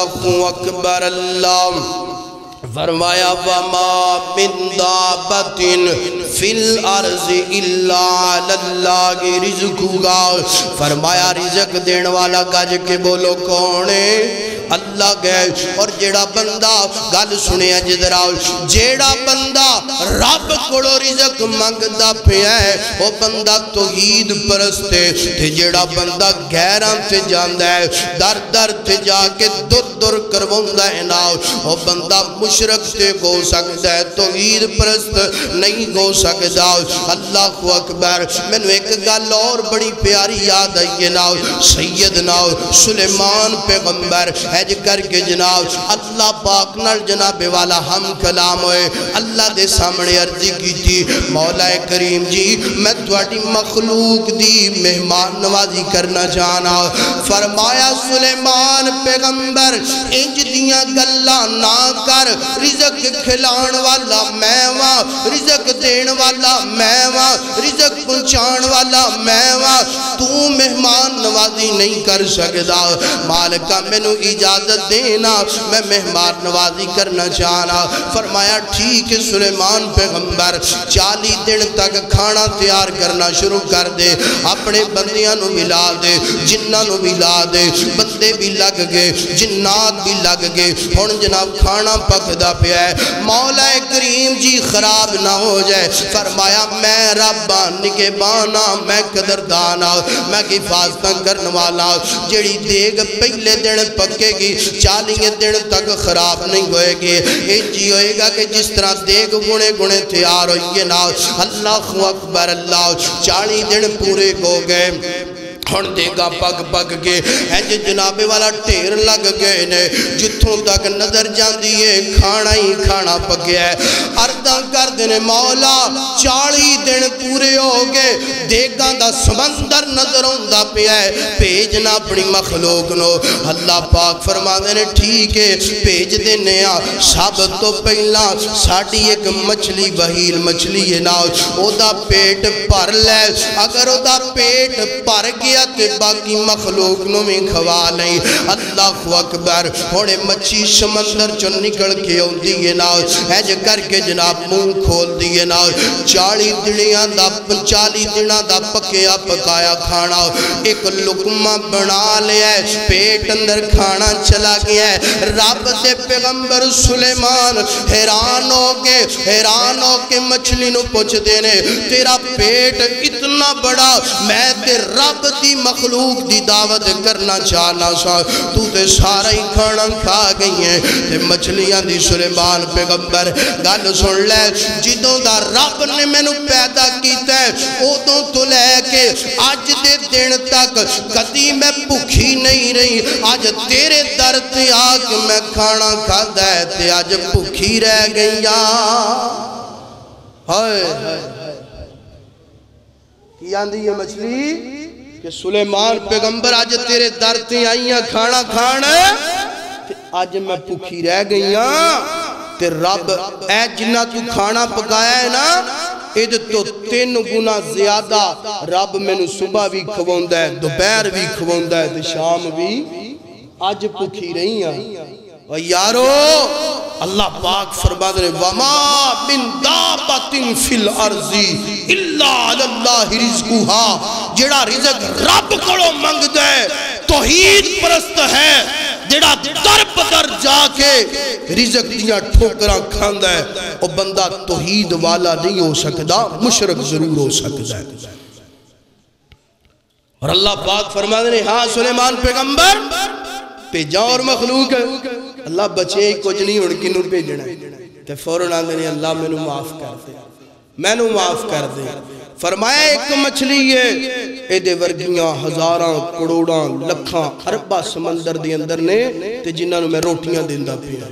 اللہ اکبر اللہ فرمایا وما من دابت فی الارض الا علی اللہ رزقها فرمایا رزق دین والا گج کے بولو کون ہے اللہ گئے اور جیڑا بندہ گل سنے جدر آؤ جیڑا بندہ رب کوڑو رزق منگدا پیا ہے وہ بندہ توحید پرستے تے جیڑا بندہ غیران تے جاندا ہے در در تے جا کے در در کروندہ ہے نا وہ بندہ مشرک تے گو سکتا ہے توحید پرست نہیں گو سکتا اللہ اکبر میں نے ایک گل اور بڑی پیاری یاد آئی نا سیدنا سلیمان پیغمبر حج کر کے جناب اللہ پاک نال جناب والا ہم کلام ہوئے اللہ دے سامنے عرضی کی تھی مولا کریم جی میں تواڈی مخلوق دی مہمان نوازی کرنا چاہنا فرمایا سلیمان پیغمبر انج دیاں گلاں نہ کر رزق کھلان والا میں واں رزق دین والا میں واں رزق پہنچان والا میں واں تو مہمان نوازی نہیں کر سکدا مالکہ مینوں اجازت دینا میں مہمان نوازی کرنا چاہنا فرمایا ٹھیک ہے سلیمان پیغمبر 40 دن تک کھانا تیار کرنا شروع کر دے اپنے بندیاں نو ملا دے جنہ نو ملا دے بندے بھی لگ گئے جنات بھی لگ گئے ہن جناب کھانا پکدا پیا ہے مولا کریم جی خراب نہ ہو جائے فرمایا میں ربا نگہبانا میں قدردانا میں حفاظتاں کرنے والا جڑی دیگ پہلے دن پکے گی 40 دن تک خراب نہیں ہوئے گی جی ہوئے گا کہ جس طرح دیگ گنے گنے تیار ہوئے نا اللہ اکبر اللہ 40 دن پورے ہو گئے ہن دیگا پگ پگ کے انج جناب والا ٹھیر لگ گئے نے جتھوں تک نظر جاندی ہے کھانا ہی کھانا پکیا ہے عرضاں کر دینے مولا 40 دن پورے ہو گئے دیگاں دا سمندر نظر ہوندا پیا ہے بھیجنا اپنی مخلوق نو اللہ پاک فرما دینے ٹھیک ہے بھیج دینے سب تو پہلا ساڑی ایک مچھلی وحیل مچھلی ہے نا او دا پیٹ پر لے اگر او دا پیٹ پر گیا تے باقی مخلوق نو میں کھوا نہیں اللہ اکبر ہونے مچھی سمندر چو نکل کے ہوں دیئے نا ایج کر کے جناب منہ کھول دیئے نا 40 دنہ دا پکیا پکایا کھانا ایک لقمہ بنا لیا ہے پیٹ اندر کھانا چلا گیا ہے رب دے پیغمبر سلیمان حیران ہو کے مچھلی نو پوچھ دینے تیرا پیٹ اتنا بڑا میں تے رب دی مخلوق دی دعوت کرنا چاہنا سا تو تے سارا ہی کھانا کھا گئی ہیں تے مچھلیاں دی سلیمان پیغمبر گل سن لے جدوں دا رب نے میں نو پیدا کیتا ہے ادوں تو لے کے آج دے دن تک کدی میں بھوکھی نہیں رہی آج تیرے در تے آگ میں کھانا کھا دے تے آج بھوکھی رہ گئی ہائے کی آندھی ہے مچھلی کہ سلیمان پیغمبر آج تیرے در تے آئیاں کھانا کھانا تے آج میں پکھی رہ گئیاں تے رب اے جنہ تو کھانا پکایا ہے نا اید تو 3 گنا زیادہ رب میں نے صبح بھی کھوندہ ہے دوپہر بھی کھوندہ ہے تے شام بھی آج پکھی رہی ہیں اور یارو اللہ پاک فرما دے وما من دابت فی الارض الا علی اللہ رزقها جڑا رزق رب کڑو منگ دے توحید پرست ہے جڑا در بدر جا کے رزق دیا ٹھوکراں کھاندا ہے او بندہ توحید والا نہیں ہو سکتا مشرک ضرور ہو سکتا ہے اور اللہ پاک فرما دے ہاں سلیمان پیغمبر پیجا اور مخلوق ہے اللہ بچے کچھ نہیں ان کی نور پیجنا تے فوراً آندے نے اللہ میں نو معاف کر دے میں نو معاف کر دے فرمایا ایک مچھلی ہے اے دے ورگیاں ہزاراں کروڑاں لکھاں ارباں سمندر دے اندر نے تے جنہاں نو میں روٹیاں دیندہ پیا